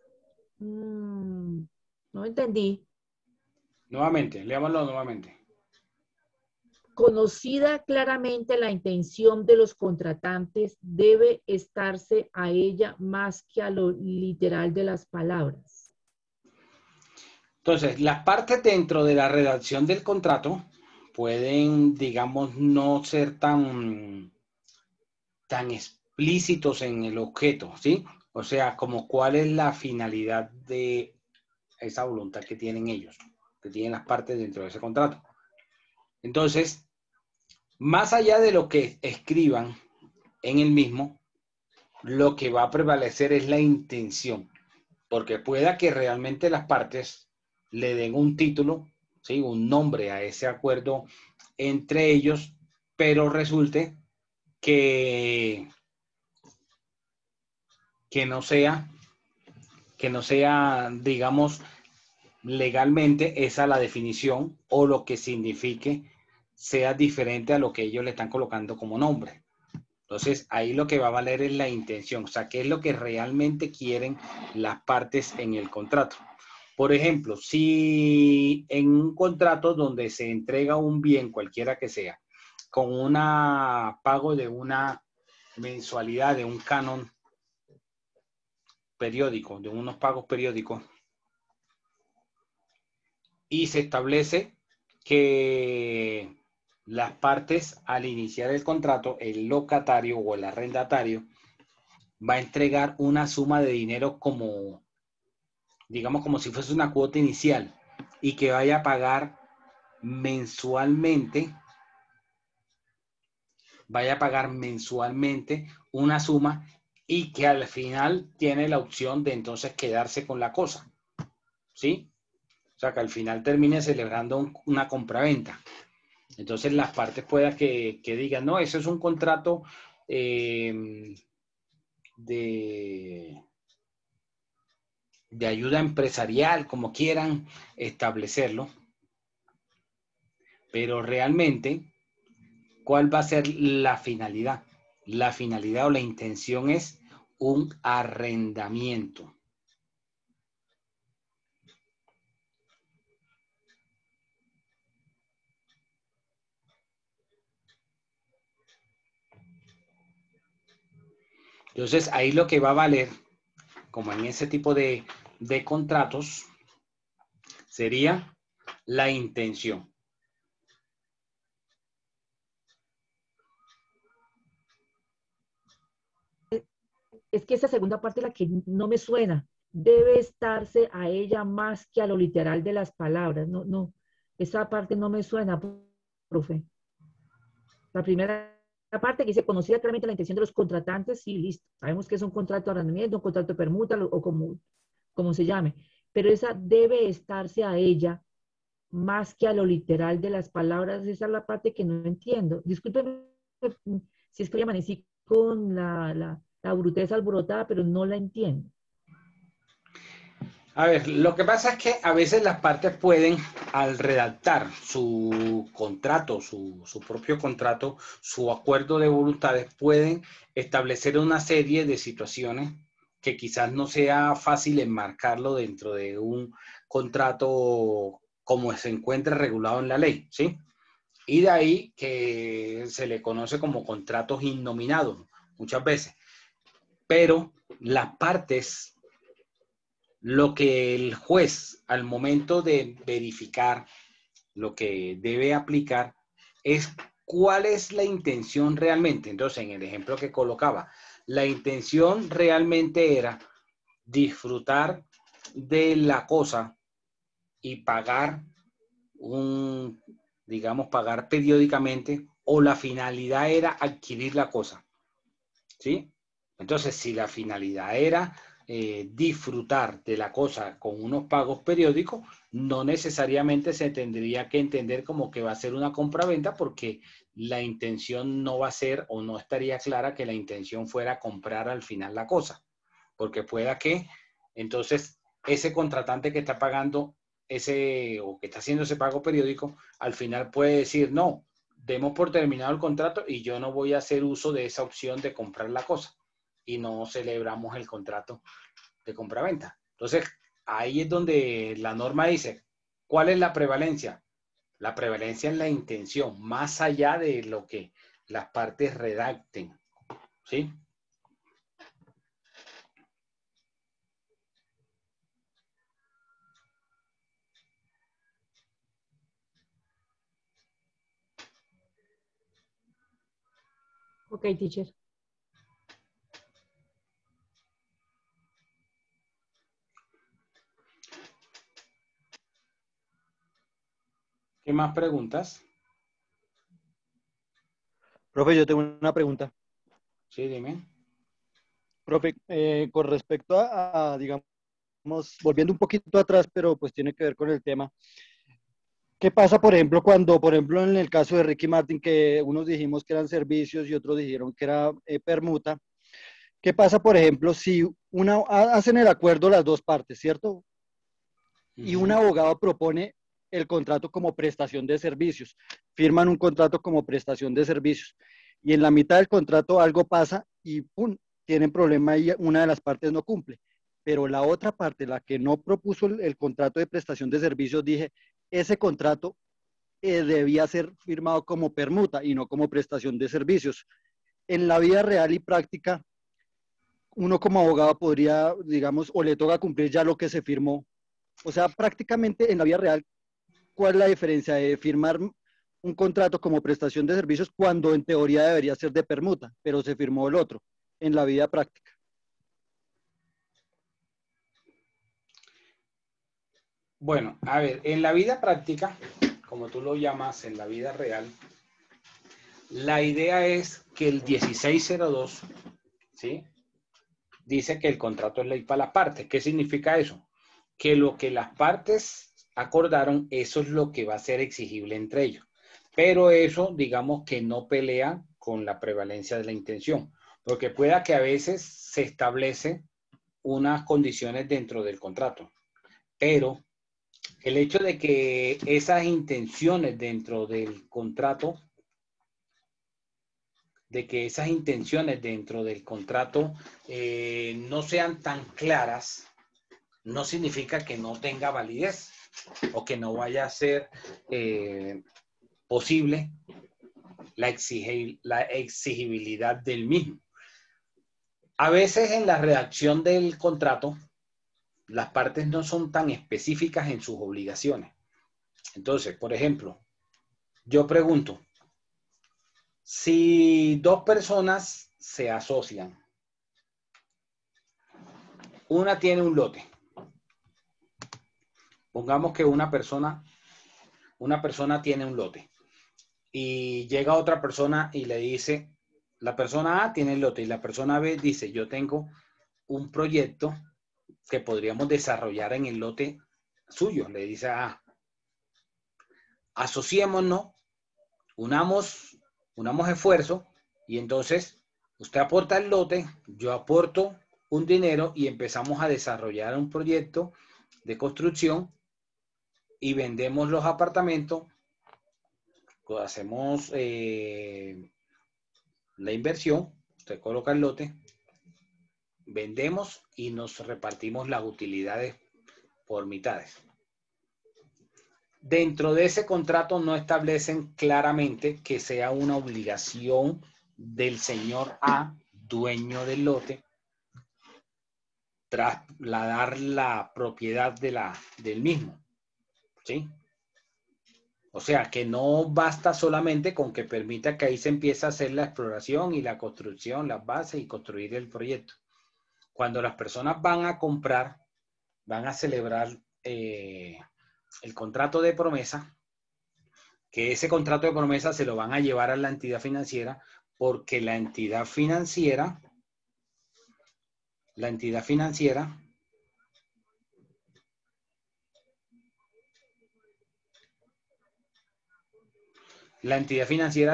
No entendí. Nuevamente, leámoslo nuevamente. Conocida claramente la intención de los contratantes, debe estarse a ella más que a lo literal de las palabras. Entonces, las partes dentro de la redacción del contrato pueden, digamos, no ser tan explícitos en el objeto, ¿sí? O sea, como cuál es la finalidad de esa voluntad que tienen ellos, que tienen las partes dentro de ese contrato. Entonces, más allá de lo que escriban en el mismo, lo que va a prevalecer es la intención, porque pueda que realmente las partes le den un título, ¿sí? Un nombre a ese acuerdo entre ellos, pero resulte que no sea, digamos, legalmente esa la definición o lo que signifique sea diferente a lo que ellos le están colocando como nombre. Entonces, ahí lo que va a valer es la intención, o sea, qué es lo que realmente quieren las partes en el contrato. Por ejemplo, si en un contrato donde se entrega un bien, cualquiera que sea, con un pago de una mensualidad, de un canon periódico, de unos pagos periódicos, y se establece que las partes al iniciar el contrato, el locatario o el arrendatario va a entregar una suma de dinero como, digamos, como si fuese una cuota inicial y que vaya a pagar mensualmente, una suma y que al final tiene la opción de entonces quedarse con la cosa, ¿sí? O sea, que al final termine celebrando una compraventa. Entonces las partes puedan que digan, no, eso es un contrato de ayuda empresarial, como quieran establecerlo. Pero realmente, ¿cuál va a ser la finalidad? La finalidad o la intención es un arrendamiento. Entonces, ahí lo que va a valer, como en ese tipo de contratos, sería la intención. Es que esa segunda parte es la que no me suena. Debe estarse a ella más que a lo literal de las palabras. No, no, esa parte no me suena, profe. La primera parte que dice, conocida claramente la intención de los contratantes, sí, listo. Sabemos que es un contrato de arrendamiento, un contrato de permuta o como se llame. Pero esa debe estarse a ella más que a lo literal de las palabras. Esa es la parte que no entiendo. Discúlpeme si es que hoy amanecí con la bruteza alborotada, pero no la entiendo. A ver, lo que pasa es que a veces las partes pueden, al redactar su contrato, su propio contrato, su acuerdo de voluntades, pueden establecer una serie de situaciones que quizás no sea fácil enmarcarlo dentro de un contrato como se encuentra regulado en la ley, ¿sí? Y de ahí que se le conoce como contratos innominados muchas veces. Pero las partes, lo que el juez al momento de verificar lo que debe aplicar es cuál es la intención realmente. Entonces, en el ejemplo que colocaba, la intención realmente era disfrutar de la cosa y pagar digamos, pagar periódicamente, o la finalidad era adquirir la cosa, ¿sí? Entonces, si la finalidad era disfrutar de la cosa con unos pagos periódicos, no necesariamente se tendría que entender como que va a ser una compraventa, porque la intención no va a ser, o no estaría clara que la intención fuera comprar al final la cosa, porque pueda que entonces ese contratante que está pagando o que está haciendo ese pago periódico, al final puede decir, no, demos por terminado el contrato y yo no voy a hacer uso de esa opción de comprar la cosa, y no celebramos el contrato de compraventa. Entonces, ahí es donde la norma dice, ¿cuál es la prevalencia? La prevalencia es la intención, más allá de lo que las partes redacten, ¿sí? Ok, teacher. ¿Qué más preguntas? Profe, yo tengo una pregunta. Sí, dime. Profe, con respecto digamos, volviendo un poquito atrás, pero pues tiene que ver con el tema. ¿Qué pasa, por ejemplo, cuando, por ejemplo, en el caso de Ricky Martin, que unos dijimos que eran servicios y otros dijeron que era permuta? ¿Qué pasa, por ejemplo, si hacen el acuerdo las dos partes, ¿cierto? Y un abogado propone el contrato como prestación de servicios, firman un contrato como prestación de servicios, y en la mitad del contrato algo pasa y ¡pum!, tienen problema y una de las partes no cumple. Pero la otra parte, la que no propuso el contrato de prestación de servicios, dije, ese contrato debía ser firmado como permuta y no como prestación de servicios. En la vida real y práctica, uno como abogado podría, digamos, o le toca cumplir ya lo que se firmó. O sea, prácticamente en la vida real, ¿cuál es la diferencia de firmar un contrato como prestación de servicios cuando en teoría debería ser de permuta, pero se firmó el otro en la vida práctica? Bueno, a ver, en la vida práctica, como tú lo llamas, en la vida real, la idea es que el 1602, ¿sí?, dice que el contrato es ley para las partes. ¿Qué significa eso? Que lo que las partes acordaron, eso es lo que va a ser exigible entre ellos. Pero eso, digamos que no pelea con la prevalencia de la intención, porque pueda que a veces se establece unas condiciones dentro del contrato, pero El hecho de que esas intenciones dentro del contrato, no sean tan claras, no significa que no tenga validez o que no vaya a ser posible la exigibilidad del mismo. A veces en la redacción del contrato, las partes no son tan específicas en sus obligaciones. Entonces, por ejemplo, yo pregunto, si dos personas se asocian, una tiene un lote. Pongamos que una persona tiene un lote y llega otra persona y le dice, la persona A tiene el lote y la persona B dice, yo tengo un proyecto que podríamos desarrollar en el lote suyo. Le dice a asociémonos, unamos esfuerzos y entonces usted aporta el lote, yo aporto un dinero y empezamos a desarrollar un proyecto de construcción y vendemos los apartamentos, hacemos la inversión, usted coloca el lote, vendemos y nos repartimos las utilidades por mitades. Dentro de ese contrato no establecen claramente que sea una obligación del señor A, dueño del lote, trasladar la propiedad del mismo. ¿Sí? O sea, que no basta solamente con que permita que ahí se empiece a hacer la exploración y la construcción, las bases y construir el proyecto. Cuando las personas van a comprar, van a celebrar el contrato de promesa, que ese contrato de promesa se lo van a llevar a la entidad financiera porque la entidad financiera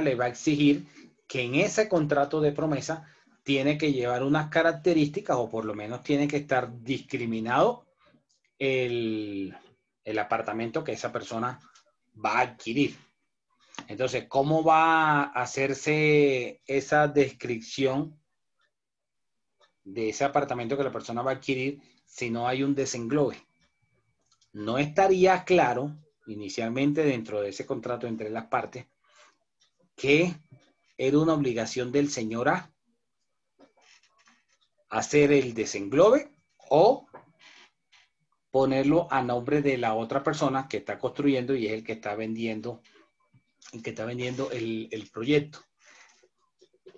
le va a exigir que en ese contrato de promesa tiene que llevar unas características o por lo menos tiene que estar discriminado el apartamento que esa persona va a adquirir. Entonces, ¿cómo va a hacerse esa descripción de ese apartamento que la persona va a adquirir si no hay un desenglobe? No estaría claro inicialmente dentro de ese contrato entre las partes que era una obligación del señor A hacer el desenglobe o ponerlo a nombre de la otra persona que está construyendo y es el que está vendiendo el proyecto.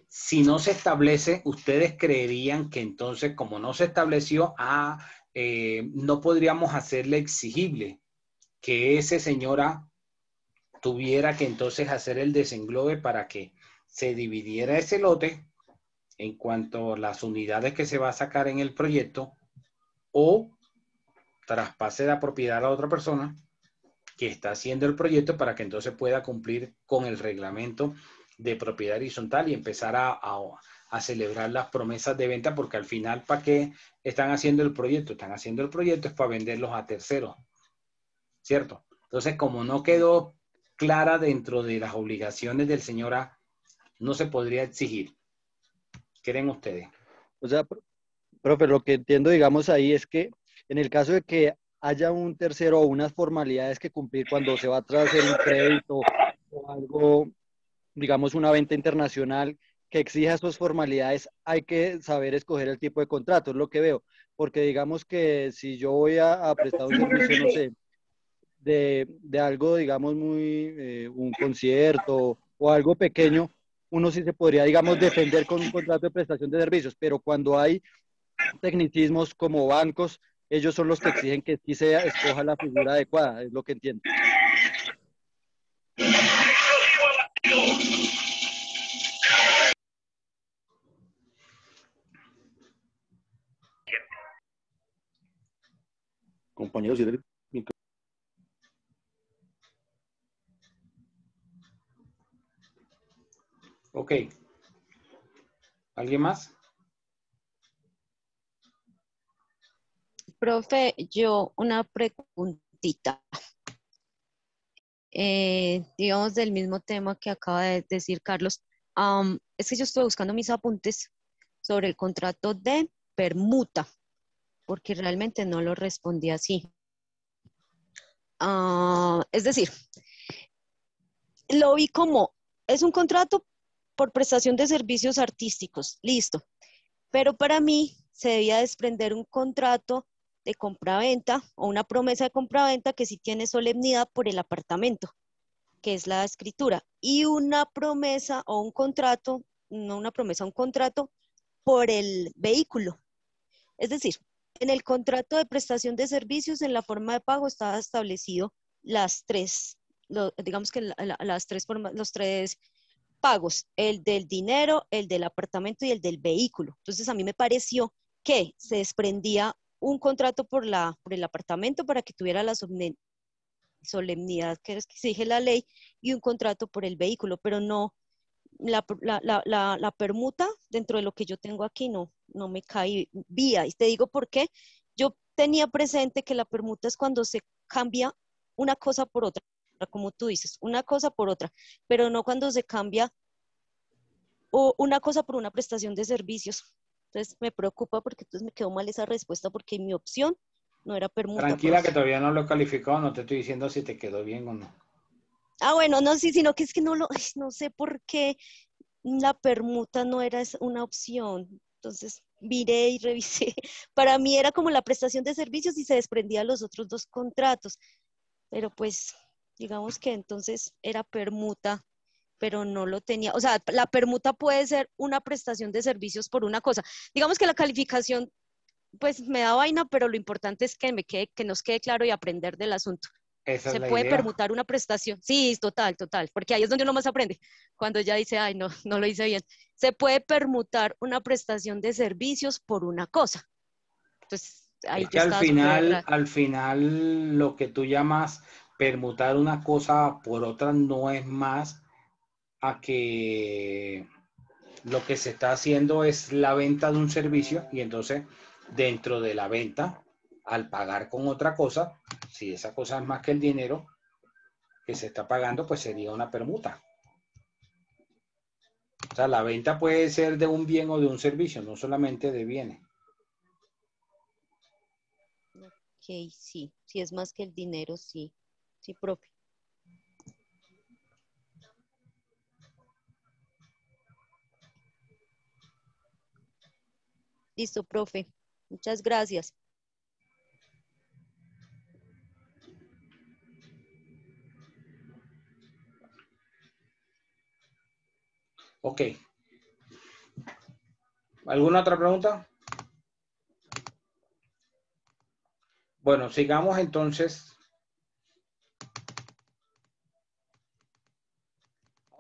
Si no se establece, ustedes creerían que entonces, como no se estableció, no podríamos hacerle exigible que ese señor A tuviera que entonces hacer el desenglobe para que se dividiera ese lote en cuanto a las unidades que se va a sacar en el proyecto o traspase la propiedad a la otra persona que está haciendo el proyecto para que entonces pueda cumplir con el reglamento de propiedad horizontal y empezar a celebrar las promesas de venta, porque al final, ¿para qué están haciendo el proyecto? Están haciendo el proyecto es para venderlos a terceros, ¿cierto? Entonces, como no quedó clara dentro de las obligaciones del señor A, no se podría exigir. ¿Qué creen ustedes? O sea, profe, lo que entiendo, digamos, ahí es que en el caso de que haya un tercero o unas formalidades que cumplir cuando se va a hacer un crédito o algo, digamos, una venta internacional que exija esas formalidades, hay que saber escoger el tipo de contrato, es lo que veo. Porque digamos que si yo voy a prestar un servicio, no sé, de algo, digamos, un concierto o algo pequeño, uno sí se podría, digamos, defender con un contrato de prestación de servicios, pero cuando hay tecnicismos como bancos, ellos son los que exigen que sí se escoja la figura adecuada, es lo que entiendo. Compañeros, ok. ¿Alguien más? Profe, yo una pregunta. preguntita. Digamos del mismo tema que acaba de decir Carlos. Es que yo estuve buscando mis apuntes sobre el contrato de permuta, porque realmente no lo respondí así. Es decir, lo vi como, es un contrato por prestación de servicios artísticos, listo. Pero para mí se debía desprender un contrato de compraventa o una promesa de compraventa que sí tiene solemnidad por el apartamento, que es la escritura, y una promesa o un contrato, no una promesa, un contrato por el vehículo. Es decir, en el contrato de prestación de servicios, en la forma de pago estaba establecido las tres, digamos que las tres formas, los tres pagos, el del dinero, el del apartamento y el del vehículo. Entonces a mí me pareció que se desprendía un contrato por el apartamento para que tuviera la solemnidad que exige la ley y un contrato por el vehículo, pero no, la permuta dentro de lo que yo tengo aquí no me cae vía. Y te digo por qué. Yo tenía presente que la permuta es cuando se cambia una cosa por otra, como tú dices, una cosa por otra, pero no cuando se cambia una cosa por una prestación de servicios. Entonces me preocupa porque entonces me quedó mal esa respuesta porque mi opción no era permuta. Tranquila, profe. que todavía no lo he calificado, no te estoy diciendo si te quedó bien o no. Bueno, no, sí, sino que es que no sé por qué la permuta no era una opción. Entonces miré y revisé. Para mí era como la prestación de servicios y se desprendía los otros dos contratos. Pero pues, digamos que entonces era permuta, pero no lo tenía. O sea, la permuta puede ser una prestación de servicios por una cosa. Digamos que la calificación, pues me da vaina, pero lo importante es que nos quede claro y aprender del asunto. Esa es Se la puede idea. permutar una prestación. Sí, total, porque ahí es donde uno más aprende. Cuando ya dice, ay, no lo hice bien. Se puede permutar una prestación de servicios por una cosa. Entonces, ahí Es yo que estaba súper errada. al final, lo que tú llamas permutar una cosa por otra no es más a que lo que se está haciendo es la venta de un servicio y entonces dentro de la venta, al pagar con otra cosa, si esa cosa es más que el dinero que se está pagando, pues sería una permuta. O sea, la venta puede ser de un bien o de un servicio, no solamente de bienes. Ok, sí es más que el dinero, sí, profe. Listo, profe. Muchas gracias. Ok. ¿Alguna otra pregunta? Bueno, sigamos entonces.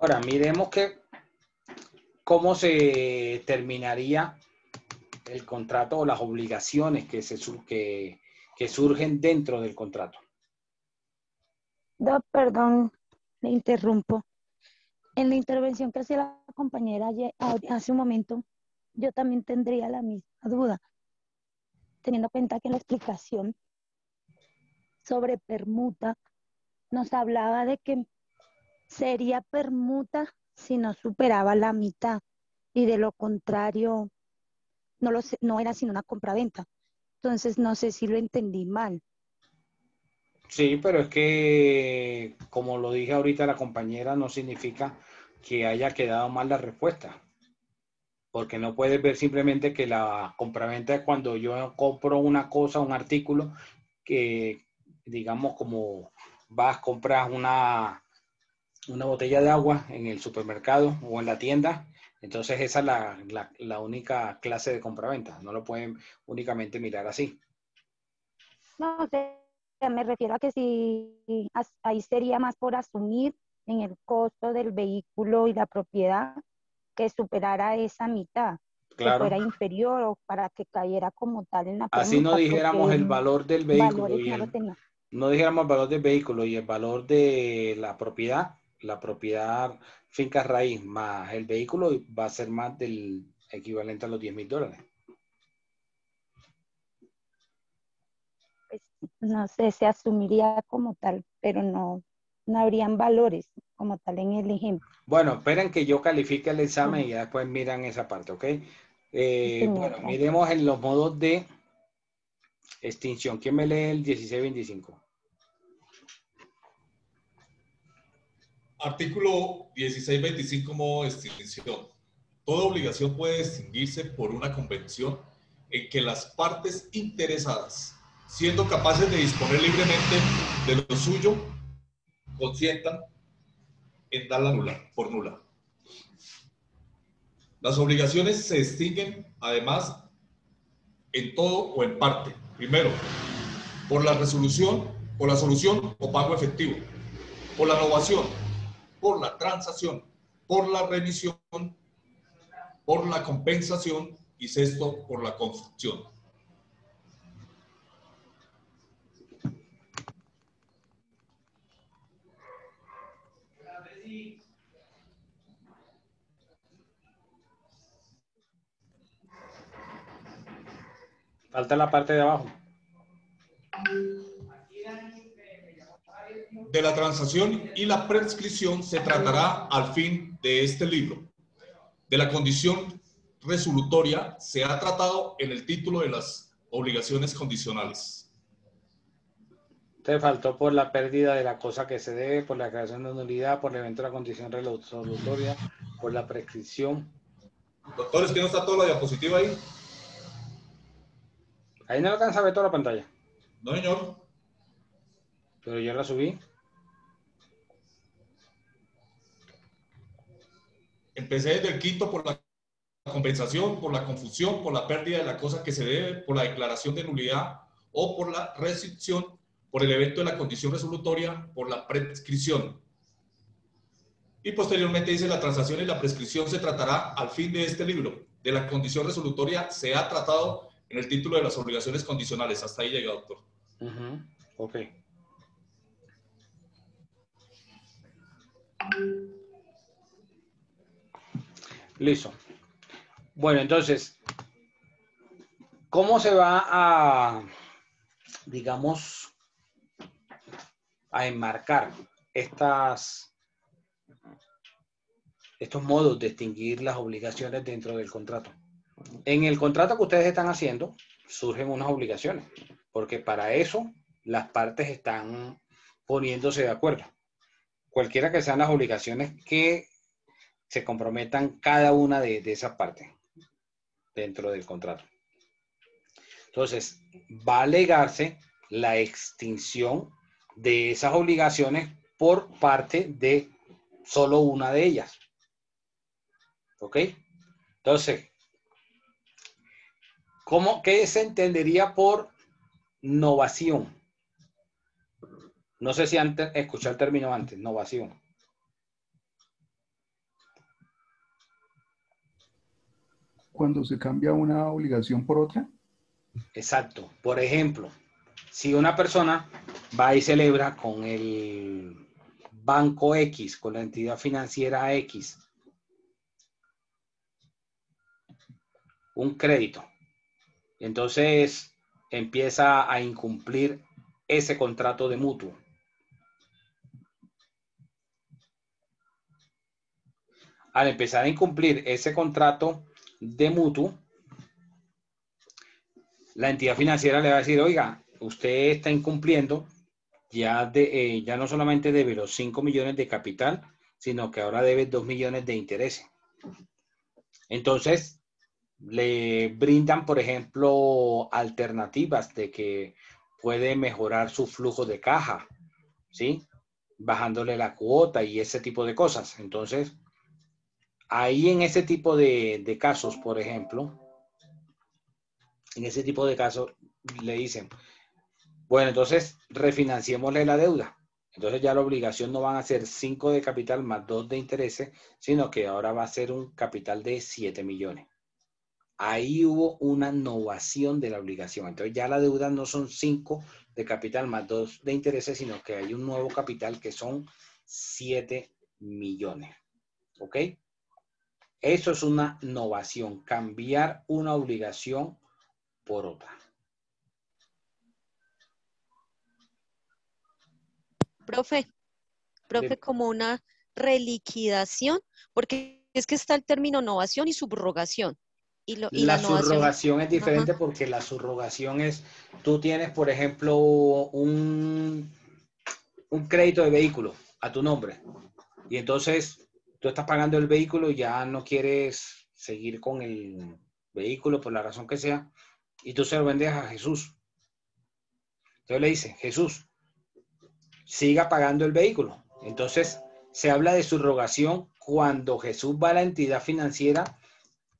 Ahora, miremos cómo se terminaría el contrato o las obligaciones que surgen dentro del contrato. Perdón, le interrumpo. En la intervención que hacía la compañera hace un momento, yo también tendría la misma duda, teniendo en cuenta que la explicación sobre permuta nos hablaba de que sería permuta si no superaba la mitad y de lo contrario no era sino una compraventa. Entonces no sé si lo entendí mal. Sí, pero es que, como lo dije ahorita la compañera, no significa que haya quedado mal la respuesta. Porque no puedes ver simplemente que la compraventa es cuando yo compro una cosa, un artículo, que digamos como vas, compras una botella de agua en el supermercado o en la tienda. Entonces esa es la única clase de compraventa. No lo pueden únicamente mirar así. No sé, me refiero a que si ahí sería más por asumir en el costo del vehículo y la propiedad que superara esa mitad, que Claro. fuera inferior o para que cayera como tal en la Así no permuta, dijéramos porque el valor del vehículo valores no lo tenía. no dijéramos el valor del vehículo y el valor de la propiedad finca raíz más el vehículo va a ser más del equivalente a los $10,000. Pues no sé, se asumiría como tal, pero no, no habrían valores como tal en el ejemplo. Bueno, esperen que yo califique el examen Sí, y ya después miran esa parte, ¿ok? señor, Bueno, tranquilo. miremos en los modos de extinción. ¿Quién me lee el 1625? Artículo 1625, modo de extinción. Toda obligación puede extinguirse por una convención en que las partes interesadas, siendo capaces de disponer libremente de lo suyo, consientan en darla nula, por nula. Las obligaciones se extinguen, además, en todo o en parte. Primero, por la resolución, por la solución o pago efectivo, por la novación, por la transacción, por la remisión, por la compensación y sexto, por la construcción. Falta la parte de abajo. De la transacción y la prescripción se tratará al fin de este libro. De la condición resolutoria se ha tratado en el título de las obligaciones condicionales. Te faltó por la pérdida de la cosa que se debe, por la creación de nulidad, por el evento de la condición resolutoria, por la prescripción. Doctores, ¿qué no está toda la diapositiva ahí? Ahí no alcanza a ver toda la pantalla. No, señor. Pero yo la subí. Empecé desde el quinto por la compensación, por la confusión, por la pérdida de la cosa que se debe, por la declaración de nulidad o por la rescisión, por el evento de la condición resolutoria, por la prescripción. Y posteriormente dice la transacción y la prescripción se tratará al fin de este libro. De la condición resolutoria se ha tratado en el título de las obligaciones condicionales. Hasta ahí llega, doctor. Ok. Listo. Bueno, entonces, ¿cómo se va a, digamos, a enmarcar estos modos de extinguir las obligaciones dentro del contrato? En el contrato que ustedes están haciendo, surgen unas obligaciones, porque para eso las partes están poniéndose de acuerdo. Cualquiera que sean las obligaciones que se comprometan cada una de esas partes dentro del contrato. Entonces, va a alegarse la extinción de esas obligaciones por parte de solo una de ellas. ¿Ok? Entonces, ¿qué se entendería por novación? No sé si antes escuché el término antes, novación. Cuando se cambia una obligación por otra. Exacto. Por ejemplo, si una persona va y celebra con el banco X, con la entidad financiera X, un crédito, entonces empieza a incumplir ese contrato de mutuo. Al empezar a incumplir ese contrato de mutuo, la entidad financiera le va a decir, oiga, usted está incumpliendo, ya no solamente debe los 5 millones de capital, sino que ahora debe 2 millones de intereses. Entonces, le brindan, por ejemplo, alternativas de que puede mejorar su flujo de caja, ¿sí? Bajándole la cuota y ese tipo de cosas. Entonces, ahí en ese tipo de casos, por ejemplo, en ese tipo de casos le dicen, bueno, entonces refinanciémosle la deuda. Entonces ya la obligación no van a ser 5 de capital más 2 de intereses, sino que ahora va a ser un capital de 7 millones. Ahí hubo una novación de la obligación. Entonces ya la deuda no son 5 de capital más 2 de intereses, sino que hay un nuevo capital que son 7 millones. ¿Ok? Eso es una novación, cambiar una obligación por otra. Profe, como una reliquidación, porque es que está el término novación y subrogación. Y la La novación, subrogación es diferente ajá, porque la subrogación es, tú tienes, por ejemplo, un crédito de vehículo a tu nombre y entonces tú estás pagando el vehículo y ya no quieres seguir con el vehículo por la razón que sea y tú se lo vendes a Jesús. Entonces le dice, Jesús, siga pagando el vehículo. Entonces se habla de subrogación cuando Jesús va a la entidad financiera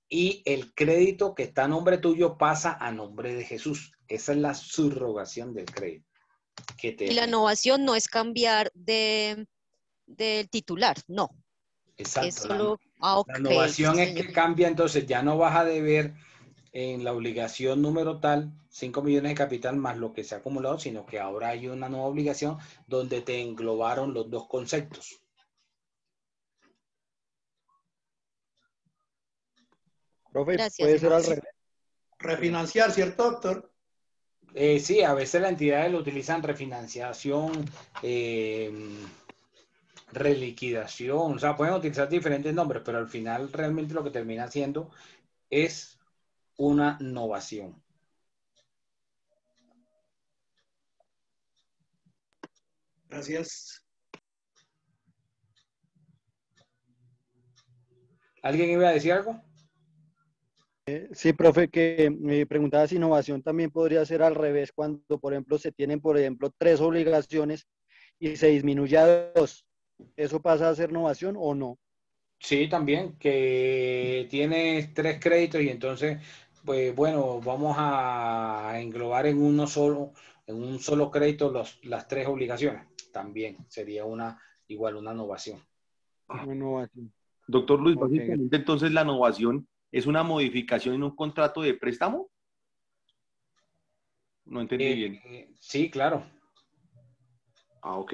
y el crédito que está a nombre tuyo pasa a nombre de Jesús. Esa es la subrogación del crédito. y la novación no es cambiar del titular, no. Es Exacto. solo, La ok, sí, innovación es señor. que cambia, entonces ya no vas a deber en la obligación número tal 5 millones de capital más lo que se ha acumulado, sino que ahora hay una nueva obligación donde te englobaron los dos conceptos. Profe, Gracias. puede ser al revés. Refinanciar, ¿cierto, doctor? Sí, a veces las entidades lo utilizan refinanciación, reliquidación, o sea, pueden utilizar diferentes nombres, pero al final realmente lo que termina siendo es una novación. Gracias. ¿Alguien iba a decir algo? Sí, profe, que me preguntaba si innovación también podría ser al revés cuando, por ejemplo, se tienen, por ejemplo, 3 obligaciones y se disminuye a 2. ¿Eso pasa a ser innovación o no? Sí, también, que tienes 3 créditos y entonces, pues bueno, vamos a englobar en uno solo, en un solo crédito las 3 obligaciones. También sería igual una innovación. Innovación. Doctor Luis, Ok, básicamente entonces la innovación es una modificación en un contrato de préstamo. No entendí bien. Sí, claro. Ah, ok.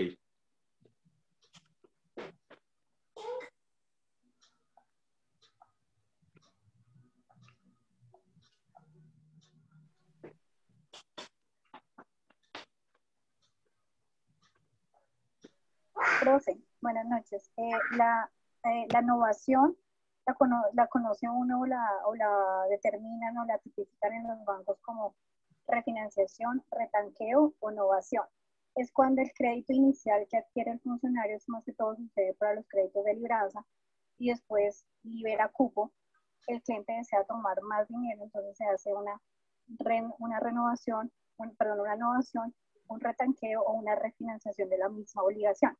Profe, buenas noches. La innovación la conoce uno o la determinan o la tipifican en los bancos como refinanciación, retanqueo o innovación. Es cuando el crédito inicial que adquiere el funcionario, es más que todo sucede para los créditos de libranza, y después libera cupo, el cliente desea tomar más dinero, entonces se hace una renovación, una innovación, un retanqueo o una refinanciación de la misma obligación,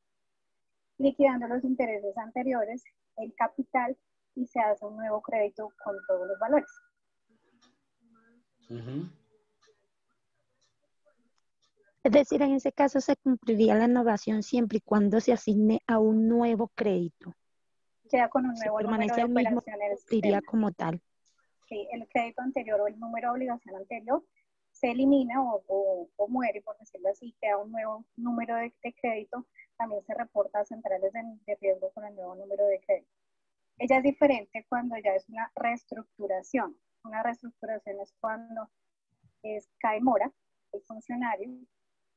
liquidando los intereses anteriores, el capital, y se hace un nuevo crédito con todos los valores. Es decir, en ese caso se cumpliría la innovación siempre y cuando se asigne a un nuevo crédito. Queda con un Si nuevo número permanece de el mismo, operaciones. cumpliría como tal. Sí, el crédito anterior o el número de obligación anterior se elimina o muere, por decirlo así, queda un nuevo número de crédito. También se reporta a centrales de riesgo con el nuevo número de crédito. Ella es diferente cuando ya es una reestructuración. Una reestructuración es cuando cae mora el funcionario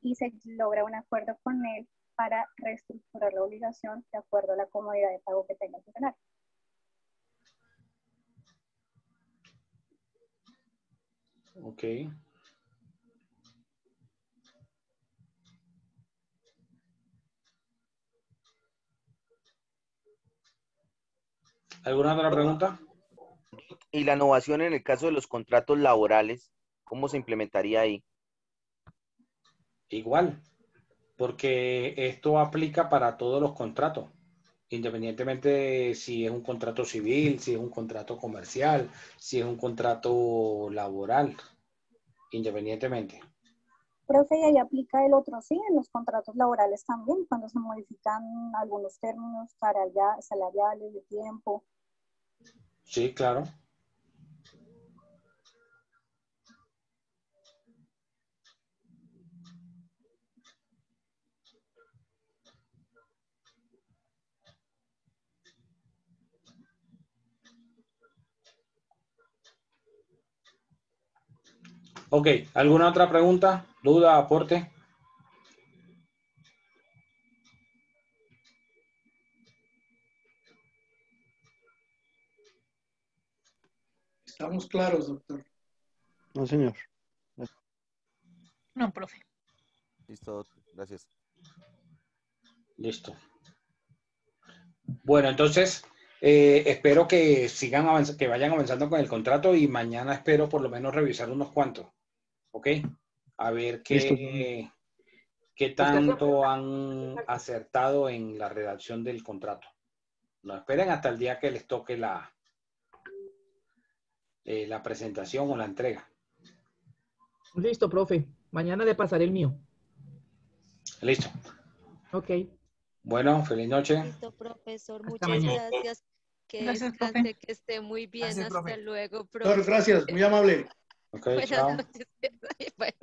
y se logra un acuerdo con él para reestructurar la obligación de acuerdo a la comodidad de pago que tenga el funcionario. Ok. ¿Alguna otra pregunta? Y la innovación en el caso de los contratos laborales, ¿cómo se implementaría ahí? Igual, porque esto aplica para todos los contratos, independientemente de si es un contrato civil, si es un contrato comercial, si es un contrato laboral, independientemente. Profe, y ahí aplica el otro, sí, en los contratos laborales también, cuando se modifican algunos términos salariales, de tiempo. Sí, claro. Ok, ¿alguna otra pregunta, duda, aporte? Estamos claros, doctor. No, señor. No, profe. Listo, gracias. Listo. Bueno, entonces, espero que sigan que vayan avanzando con el contrato y mañana espero por lo menos revisar unos cuantos. ¿Ok? A ver qué tanto han acertado en la redacción del contrato. No esperen hasta el día que les toque la presentación o la entrega. Listo, profe. Mañana le pasaré el mío. Listo. Ok. Bueno, feliz noche. Listo, profesor. Hasta Muchas mañana. gracias. Que Gracias, descanse, profe. que esté muy bien. Gracias, Hasta profe. luego, Doctor, profe. gracias, muy amable. Ok, Buenas chao. noches. Bueno.